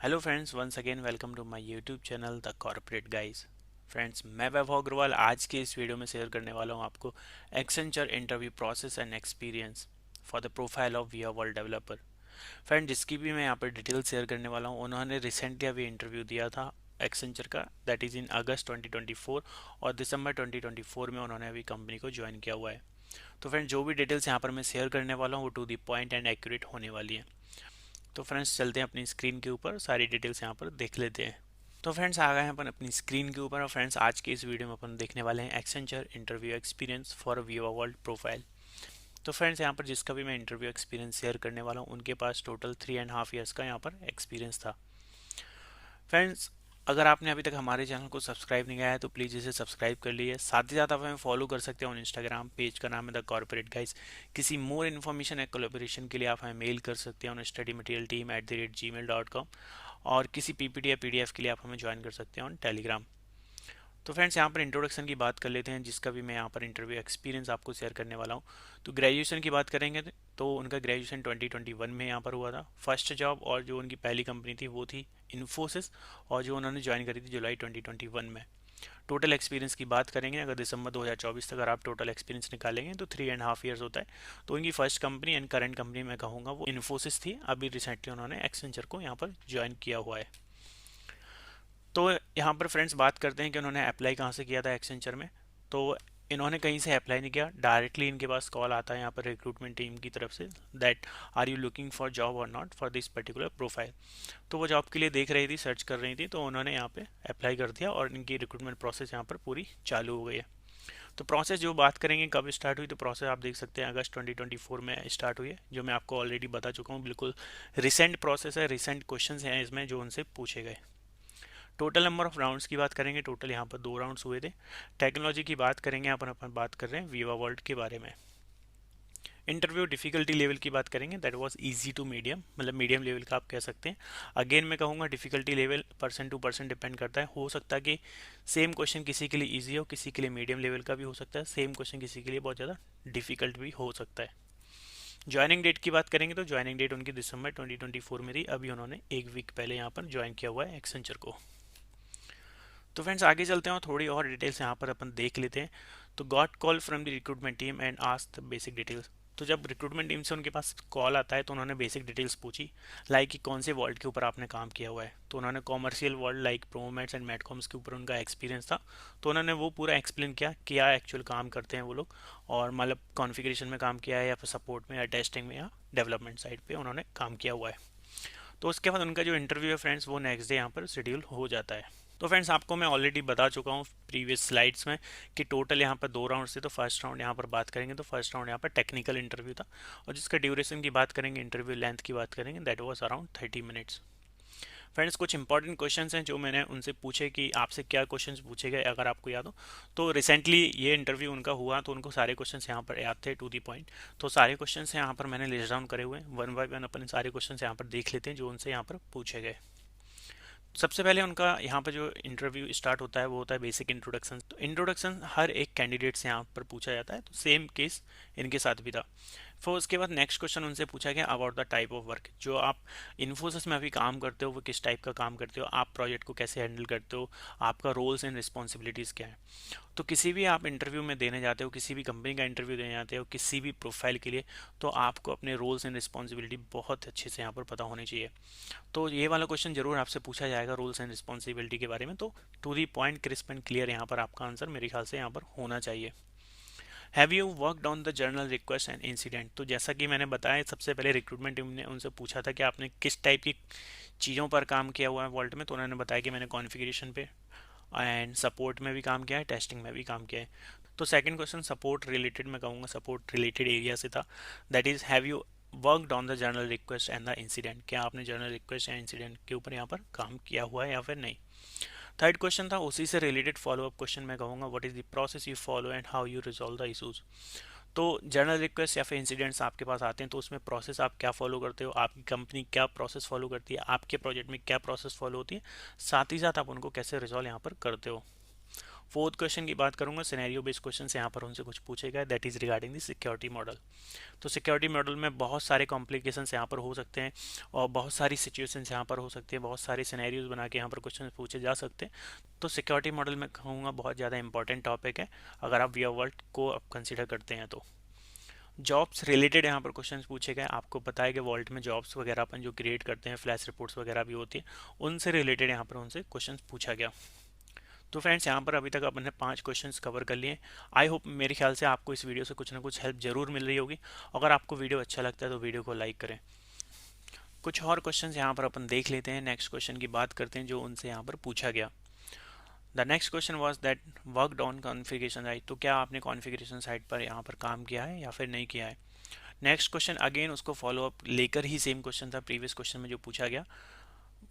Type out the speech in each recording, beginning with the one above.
Hello friends, once again welcome to my YouTube channel the corporate guys. Friends, मैं वैभव अग्रवाल आज के इस video में शेयर करने वाला हूं आपको Accenture interview process and experience for the profile of V R world developer. Friend, जिसकी भी मैं यहाँ पर डिटेल शेयर करने वाला हूँ, उन्होंने रिसेंटली अभी इंटरव्यू दिया था एक्सेंचर का, दैट इज़ इन अगस्त 2024, और दिसंबर 2024 में उन्होंने अभी कंपनी को ज्वाइन किया हुआ है। तो फ्रेंड, जो भी डिटेल्स यहाँ पर मैं शेयर करने वाला हूँ वो to the point and accurate होने वाली है। तो फ्रेंड्स, चलते हैं अपनी स्क्रीन के ऊपर, सारी डिटेल्स यहाँ पर देख लेते हैं। तो फ्रेंड्स, आ गए हैं अपन अपनी स्क्रीन के ऊपर, और फ्रेंड्स आज के इस वीडियो में अपन देखने वाले हैं Accenture interview experience for Viva world profile. तो फ्रेंड्स, यहाँ पर जिसका भी मैं इंटरव्यू एक्सपीरियंस शेयर करने वाला हूँ, उनके पास टोटल 3.5 ईयर्स का यहाँ पर एक्सपीरियंस था। फ्रेंड्स, अगर आपने अभी तक हमारे चैनल को सब्सक्राइब नहीं किया है तो प्लीज़ इसे सब्सक्राइब कर लीजिए। साथ ही साथ आप हमें फॉलो कर सकते हैं ऑन इंस्टाग्राम, पेज का नाम है द कॉर्पोरेट गाइज। किसी मोर इन्फॉर्मेशन या कोलैबोरेशन के लिए आप हमें मेल कर सकते हैं ऑन studymaterialteam@gmail.com, और किसी पीपीटी या पीडीएफ के लिए आप हमें ज्वाइन कर सकते हैं ऑन टेलीग्राम। तो फ्रेंड्स, यहाँ पर इंट्रोडक्शन की बात कर लेते हैं, जिसका भी मैं यहाँ पर इंटरव्यू एक्सपीरियंस आपको शेयर करने वाला हूँ। तो ग्रेजुएशन की बात करेंगे तो उनका ग्रेजुएशन 2021 में यहाँ पर हुआ था। फर्स्ट जॉब और जो उनकी पहली कंपनी थी वो थी इन्फोसिस, और जो उन्होंने ज्वाइन करी थी जुलाई 2021 में। टोटल एक्सपीरियंस की बात करेंगे, अगर दिसंबर 2024 तक अगर आप टोटल एक्सपीरियंस निकालेंगे तो 3.5 ईयर्स होता है। तो उनकी first company and current company मैं कहूँगा वो इन्फोसिस थी। अभी रिसेंटली उन्होंने एक्सेंचर को यहाँ पर ज्वाइन किया हुआ है। तो यहाँ पर फ्रेंड्स बात करते हैं कि उन्होंने अप्लाई कहाँ से किया था एक्सेंचर में। तो इन्होंने कहीं से अप्लाई नहीं किया, डायरेक्टली इनके पास कॉल आता है यहाँ पर रिक्रूटमेंट टीम की तरफ से, that are you looking for job और not for this particular profile. तो वो जॉब के लिए देख रही थी, सर्च कर रही थी, तो उन्होंने यहाँ पे अप्लाई कर दिया और इनकी रिक्रूटमेंट प्रोसेस यहाँ पर पूरी चालू हो गई है। तो प्रोसेस जो बात करेंगे कब स्टार्ट हुई, तो प्रोसेस आप देख सकते हैं अगस्त 2024 में स्टार्ट हुई है, जो मैं आपको ऑलरेडी बता चुका हूँ। बिल्कुल रिसेंट प्रोसेस है, रिसेंट क्वेश्चन हैं इसमें जो उनसे पूछे गए। टोटल नंबर ऑफ राउंड्स की बात करेंगे, टोटल यहाँ पर 2 राउंड्स हुए थे। टेक्नोलॉजी की बात करेंगे, यहाँ पर अपन बात कर रहे हैं वीवा वर्ल्ड के बारे में। इंटरव्यू डिफिकल्टी लेवल की बात करेंगे, that was easy to medium, मतलब मीडियम लेवल का आप कह सकते हैं। अगेन मैं कहूँगा difficulty level person to person depend करता है। हो सकता है कि सेम क्वेश्चन किसी के लिए ईजी हो, किसी के लिए मीडियम लेवल का भी हो सकता है, सेम क्वेश्चन किसी के लिए बहुत ज़्यादा डिफिकल्ट भी हो सकता है। ज्वाइनिंग डेट की बात करेंगे तो ज्वाइनिंग डेट उनकी दिसंबर 2024 में थी। अभी उन्होंने एक वीक पहले यहाँ पर ज्वाइन किया हुआ है एक्सेंचर को। तो फ्रेंड्स, आगे चलते हैं और थोड़ी और डिटेल्स यहाँ पर अपन देख लेते हैं। तो got call from the recruitment team and asked the basic details. तो जब रिक्रूटमेंट टीम से उनके पास कॉल आता है तो उन्होंने बेसिक डिटेल्स पूछी, लाइक कि कौन से वर्ल्ड के ऊपर आपने काम किया हुआ है। तो उन्होंने कॉमर्शियल वर्ल्ड लाइक प्रोमोमेट्स एंड मैटकॉम्स के ऊपर उनका एक्सपीरियंस था। तो उन्होंने वो पूरा एक्सप्लेन किया कि क्या एक्चुअल काम करते हैं वो लोग, और मतलब कॉन्फ़िगरेशन में काम किया है या फिर सपोर्ट में या टेस्टिंग में या डेवलपमेंट साइड पे उन्होंने काम किया हुआ है। तो उसके बाद उनका जो इंटरव्यू है फ्रेंड्स, वो नेक्स्ट डे यहाँ पर शेड्यूल हो जाता है। तो फ्रेंड्स, आपको मैं ऑलरेडी बता चुका हूँ प्रीवियस स्लाइड्स में कि टोटल यहाँ पर 2 राउंड थे। तो फर्स्ट राउंड यहाँ पर बात करेंगे तो फर्स्ट राउंड यहाँ पर टेक्निकल इंटरव्यू था, और जिसका ड्यूरेशन की बात करेंगे, इंटरव्यू लेंथ की बात करेंगे, that was around 30 minutes. Friends, कुछ इंपॉर्टेंट क्वेश्चंस हैं जो मैंने उनसे पूछे कि आपसे क्या क्वेश्चंस पूछे गए, अगर आपको याद हो। तो रिसेंटली ये इंटरव्यू उनका हुआ तो उनको सारे क्वेश्चंस यहाँ पर याद थे टू दी पॉइंट। तो सारे क्वेश्चंस यहाँ पर मैंने लिस्ट डाउन करे हुए हैं, वन बाय वन अपन सारे क्वेश्चंस यहाँ पर देख लेते हैं जो उनसे यहाँ पर पूछे गए। सबसे पहले उनका यहाँ पर जो इंटरव्यू स्टार्ट होता है वो होता है बेसिक इंट्रोडक्शन। तो इंट्रोडक्शन हर एक कैंडिडेट से यहाँ पर पूछा जाता है, तो सेम केस इनके साथ भी था। फिर उसके बाद नेक्स्ट क्वेश्चन उनसे पूछा गया about the type of work जो आप इन्फोसिस में अभी काम करते हो, वो किस टाइप का काम करते हो, आप प्रोजेक्ट को कैसे हैंडल करते हो, आपका रोल्स एंड रिस्पॉन्सिबिलिटीज़ क्या है। तो किसी भी आप इंटरव्यू में देने जाते हो, किसी भी कंपनी का इंटरव्यू देने जाते हो, किसी भी प्रोफाइल के लिए, तो आपको अपने रोल्स एंड रिस्पॉन्सिबिलिटी बहुत अच्छे से यहाँ पर पता होनी चाहिए। तो ये वाला क्वेश्चन जरूर आपसे पूछा जाएगा रोल्स एंड रिस्पॉन्सिबिलिटी के बारे में। तो to the point, crisp and clear यहाँ पर आपका आंसर मेरे ख्याल से यहाँ पर होना चाहिए। Have you worked on the journal request and incident. तो जैसा कि मैंने बताया, सबसे पहले रिक्रूटमेंट टीम ने उनसे पूछा था कि आपने किस टाइप की चीज़ों पर काम किया हुआ है वॉल्ट में। तो उन्होंने बताया कि मैंने कॉन्फ़िगरेशन पे एंड सपोर्ट में भी काम किया है, टेस्टिंग में भी काम किया है। तो सेकंड क्वेश्चन सपोर्ट रिलेटेड, मैं कहूँगा सपोर्ट रिलेटेड एरिया से था, that is have you worked on the journal request and the incident. क्या आपने जर्नल रिक्वेस्ट या इंसिडेंट के ऊपर यहाँ पर काम किया हुआ है या फिर नहीं। थर्ड क्वेश्चन था उसी से रिलेटेड फॉलोअप क्वेश्चन, मैं कहूँगा what is the process you follow and how you resolve the issues. तो जर्नल रिक्वेस्ट या फिर इंसिडेंट्स आपके पास आते हैं तो उसमें प्रोसेस आप क्या फॉलो करते हो, आपकी कंपनी क्या प्रोसेस फॉलो करती है, आपके प्रोजेक्ट में क्या प्रोसेस फॉलो होती है, साथ ही साथ आप उनको कैसे रिजॉल्व यहाँ पर करते हो। फोर्थ क्वेश्चन की बात करूंगा, सिनेरियो बेस्ड क्वेश्चन यहाँ पर उनसे कुछ पूछेगा, that is regarding the security model. तो सिक्योरिटी मॉडल में बहुत सारे कॉम्प्लिकेशंस यहाँ पर हो सकते हैं और बहुत सारी सिचुएशंस यहाँ पर हो सकती है, बहुत सारे सिनेरियोज बना के यहाँ पर क्वेश्चन पूछे जा सकते हैं। तो सिक्योरिटी मॉडल में कहूँगा बहुत ज़्यादा इंपॉर्टेंट टॉपिक है अगर आप रियल वर्ल्ड को अब कंसिडर करते हैं तो। जॉब्स रिलेटेड यहाँ पर क्वेश्चंस पूछे गए। आपको पता है कि वॉल्ट में जॉब्स वगैरह अपन जो क्रिएट करते हैं, फ्लैश रिपोर्ट्स वगैरह भी होती है, उनसे रिलेटेड यहाँ पर उनसे क्वेश्चंस पूछा गया। तो फ्रेंड्स यहाँ पर अभी तक अपन ने 5 क्वेश्चंस कवर कर लिए। आई होप, मेरे ख्याल से आपको इस वीडियो से कुछ ना कुछ हेल्प जरूर मिल रही होगी। अगर आपको वीडियो अच्छा लगता है तो वीडियो को लाइक करें। कुछ और क्वेश्चंस यहाँ पर अपन देख लेते हैं। नेक्स्ट क्वेश्चन की बात करते हैं जो उनसे यहाँ पर पूछा गया। The next question was that worked on configuration site. तो क्या आपने कॉन्फ़िगरेशन साइट पर यहाँ पर काम किया है या फिर नहीं किया है। नेक्स्ट क्वेश्चन अगेन उसको फॉलो अप लेकर ही सेम क्वेश्चन था प्रीवियस क्वेश्चन में जो पूछा गया।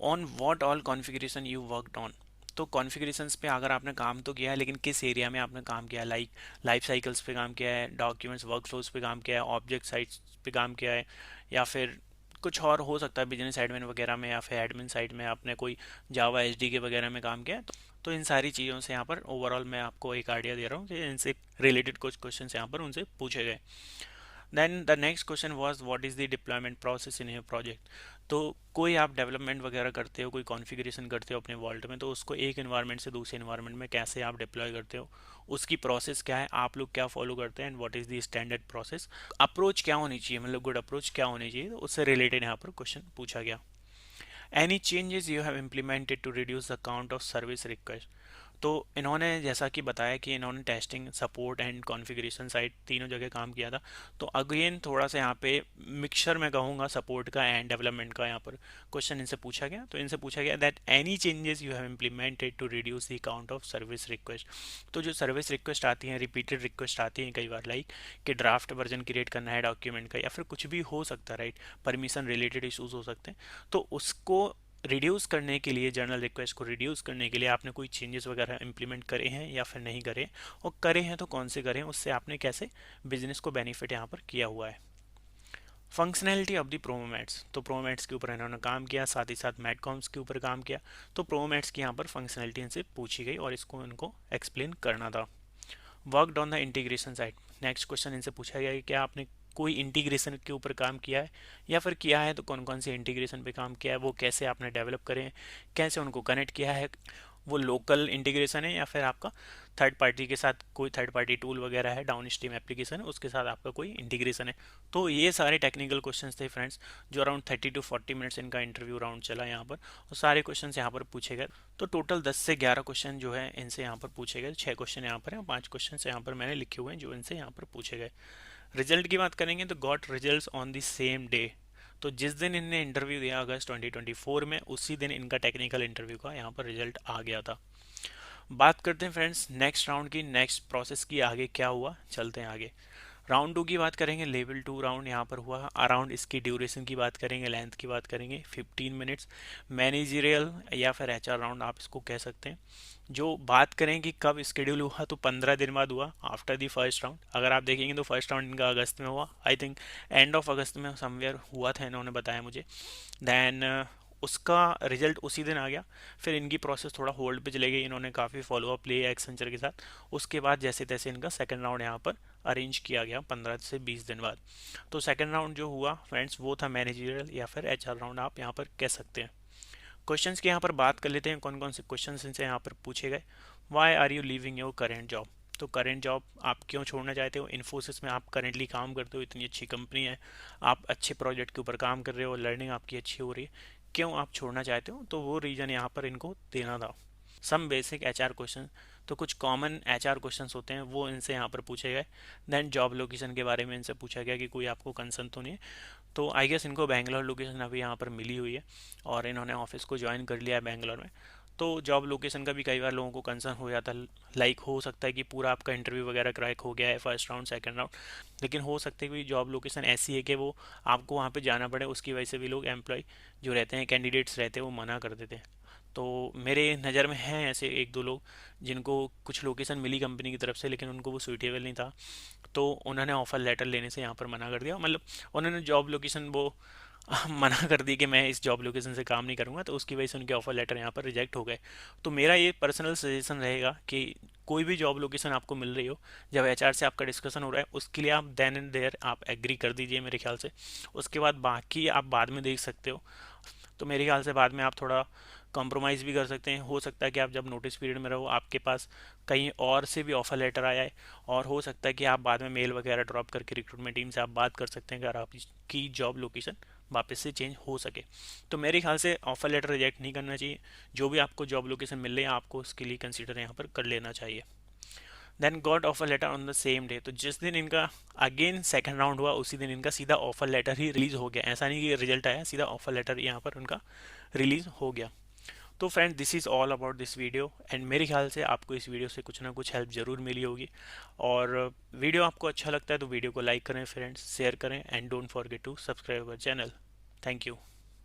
On what all configuration you worked on. तो कॉन्फ़िगरेशंस पे अगर आपने काम तो किया है, लेकिन किस एरिया में आपने काम किया है, लाइक लाइफ साइकिल्स पे काम किया है, डॉक्यूमेंट्स वर्कफ्लोज पे काम किया है, ऑब्जेक्ट साइट्स पे काम किया है, या फिर कुछ और हो सकता है बिजनेस एडमिन वगैरह में, या फिर एडमिन साइड में आपने कोई जावा एसडीके वगैरह में काम किया है। तो इन सारी चीज़ों से यहाँ पर ओवरऑल मैं आपको एक आइडिया दे रहा हूँ कि इनसे रिलेटेड कुछ क्वेश्चन यहाँ पर उनसे पूछे गए। Then the next question was what is the deployment process in your project. तो कोई आप डेवलपमेंट वगैरह करते हो, कोई कॉन्फ़िगरेशन करते हो अपने वॉल्ट में, तो उसको एक इन्वायरमेंट से दूसरे इन्वायरमेंट में कैसे आप डिप्लॉय करते हो, उसकी प्रोसेस क्या है, आप लोग क्या फॉलो करते हैं, and what is the standard process, approach क्या होनी चाहिए, मतलब गुड अप्रोच क्या होनी चाहिए। तो उससे रिलेटेड यहाँ पर क्वेश्चन पूछा गया। Any changes you have implemented to reduce the count of service request. तो इन्होंने जैसा कि बताया कि इन्होंने testing, support and configuration side तीनों जगह काम किया था। तो अगेन थोड़ा सा यहाँ पे मिक्सचर में कहूँगा सपोर्ट का एंड डेवलपमेंट का यहाँ पर क्वेश्चन इनसे पूछा गया। तो इनसे पूछा गया that any changes you have implemented to reduce the count of service request. तो जो सर्विस रिक्वेस्ट आती हैं, रिपीटेड रिक्वेस्ट आती हैं कई बार, लाइक कि ड्राफ्ट वर्जन क्रिएट करना है डॉक्यूमेंट का, या फिर कुछ भी हो सकता है, राइट, परमिशन रिलेटेड इशूज़ हो सकते हैं। तो उसको रिड्यूस करने के लिए, जर्नल रिक्वेस्ट को रिड्यूस करने के लिए आपने कोई चेंजेस वगैरह इंप्लीमेंट करे हैं या फिर नहीं करे, और करे हैं तो कौन से करें, उससे आपने कैसे बिजनेस को बेनिफिट यहाँ पर किया हुआ है। Functionality of the promomates. तो प्रोमोमेट्स के ऊपर इन्होंने काम किया, साथ ही साथ मैटकॉम्स के ऊपर काम किया। तो प्रोमोमेट्स की यहाँ पर फंक्शनैलिटी इनसे पूछी गई और इसको इनको एक्सप्लेन करना था। Worked on the integration side. Next question इनसे पूछा गया कि क्या आपने कोई इंटीग्रेशन के ऊपर काम किया है, या फिर किया है तो कौन कौन से इंटीग्रेशन पे काम किया है, वो कैसे आपने डेवलप करे हैं, कैसे उनको कनेक्ट किया है, वो लोकल इंटीग्रेशन है या फिर आपका थर्ड पार्टी के साथ कोई थर्ड पार्टी टूल वगैरह है, डाउन स्ट्रीम एप्लीकेशन है, उसके साथ आपका कोई इंटीग्रेशन है। तो ये सारे टेक्निकल क्वेश्चंस थे फ्रेंड्स, जो अराउंड 30 to 40 मिनट्स इनका इंटरव्यू राउंड चला यहाँ पर, और सारे क्वेश्चंस यहाँ पर पूछे गए। तो टोटल 10 से 11 क्वेश्चन जो है इनसे यहाँ पर पूछे गए। 6 क्वेश्चन यहाँ पर हैं, 5 क्वेश्चन यहाँ पर मैंने लिखे हुए हैं जो इनसे यहाँ पर पूछे गए। रिजल्ट की बात करेंगे तो got results on the same day. तो जिस दिन इनने इंटरव्यू दिया अगस्त 2024 में, उसी दिन इनका टेक्निकल इंटरव्यू का यहाँ पर रिजल्ट आ गया था। बात करते हैं फ्रेंड्स नेक्स्ट राउंड की, नेक्स्ट प्रोसेस की, आगे क्या हुआ, चलते हैं आगे। राउंड 2 की बात करेंगे, लेवल 2 राउंड यहाँ पर हुआ। अराउंड इसकी ड्यूरेशन की बात करेंगे, लेंथ की बात करेंगे, 15 मिनट्स। मैनेजरियल या फिर एचआर राउंड आप इसको कह सकते हैं। जो बात करें कि कब स्केड्यूल हुआ, तो 15 दिन बाद हुआ, आफ्टर दी फर्स्ट राउंड। अगर आप देखेंगे तो फर्स्ट राउंड इनका अगस्त में हुआ, आई थिंक एंड ऑफ अगस्त में समवेयर हुआ था, इन्होंने बताया मुझे। दैन उसका रिजल्ट उसी दिन आ गया। फिर इनकी प्रोसेस थोड़ा होल्ड पे चले गई, इन्होंने काफ़ी फॉलोअप लिए एक्सेंचर के साथ। उसके बाद जैसे तैसे इनका सेकंड राउंड यहाँ पर अरेंज किया गया 15 से 20 दिन बाद। तो सेकंड राउंड जो हुआ फ्रेंड्स, वो था मैनेजरियल या फिर एचआर राउंड आप यहाँ पर कह सकते हैं। क्वेश्चंस की यहाँ पर बात कर लेते हैं, कौन कौन से क्वेश्चंस इनसे यहाँ पर पूछे गए। Why are you leaving your current job. तो करेंट जॉब आप क्यों छोड़ना चाहते हो, इन्फोसिस में आप करेंटली काम करते हो, इतनी अच्छी कंपनी है, आप अच्छे प्रोजेक्ट के ऊपर काम कर रहे हो, लर्निंग आपकी अच्छी हो रही है, क्यों आप छोड़ना चाहते हो। तो वो रीज़न यहाँ पर इनको देना था। Some basic HR question. तो कुछ कॉमन एचआर क्वेश्चंस होते हैं वो इनसे यहाँ पर पूछे गए। देन जॉब लोकेशन के बारे में इनसे पूछा गया कि कोई आपको कंसर्न तो नहीं है। तो आई गेस इनको बैंगलोर लोकेशन अभी यहाँ पर मिली हुई है और इन्होंने ऑफिस को ज्वाइन कर लिया है बैंगलोर में। तो जॉब लोकेशन का भी कई बार लोगों को कंसर्न हो जाता है, लाइक हो सकता है कि पूरा आपका इंटरव्यू वगैरह क्रैक हो गया है फर्स्ट राउंड सेकंड राउंड, लेकिन हो सकता है कि जॉब लोकेशन ऐसी है कि वो आपको वहाँ पे जाना पड़े, उसकी वजह से भी लोग एम्प्लॉय जो रहते हैं, कैंडिडेट्स रहते हैं, वो मना कर देते हैं। तो मेरे नज़र में हैं ऐसे एक दो लोग जिनको कुछ लोकेशन मिली कंपनी की तरफ से, लेकिन उनको वो सूटेबल नहीं था, तो उन्होंने ऑफ़र लेटर लेने से यहाँ पर मना कर दिया। मतलब उन्होंने जॉब लोकेशन वो मना कर दी कि मैं इस जॉब लोकेशन से काम नहीं करूँगा, तो उसकी वजह से उनके ऑफ़र लेटर यहाँ पर रिजेक्ट हो गए। तो मेरा ये पर्सनल सजेशन रहेगा कि कोई भी जॉब लोकेशन आपको मिल रही हो, जब एचआर से आपका डिस्कशन हो रहा है, उसके लिए आप देन एंड देयर आप एग्री कर दीजिए मेरे ख्याल से। उसके बाद बाकी आप बाद में देख सकते हो। तो मेरे ख्याल से बाद में आप थोड़ा कॉम्प्रोमाइज़ भी कर सकते हैं। हो सकता है कि आप जब नोटिस पीरियड में रहो आपके पास कहीं और से भी ऑफर लेटर आया है, और हो सकता है कि आप बाद में मेल वगैरह ड्रॉप करके रिक्रूटमेंट टीम से आप बात कर सकते हैं अगर आपकी जॉब लोकेशन वापस से चेंज हो सके। तो मेरे ख्याल से ऑफर लेटर रिजेक्ट नहीं करना चाहिए। जो भी आपको जॉब लोकेशन मिल रही है आपको उसके लिए कंसिडर यहाँ पर कर लेना चाहिए। Then got offer letter on the same day. तो जिस दिन इनका अगेन सेकंड राउंड हुआ उसी दिन इनका सीधा ऑफर लेटर ही रिलीज हो गया। ऐसा नहीं कि रिजल्ट आया, सीधा ऑफर लेटर यहाँ पर उनका रिलीज हो गया। तो friend this is all about this video, and मेरे ख्याल से आपको इस वीडियो से कुछ ना कुछ हेल्प ज़रूर मिली होगी। और वीडियो आपको अच्छा लगता है तो वीडियो को लाइक करें फ्रेंड्स, शेयर करें, and don't forget to subscribe our channel. Thank you.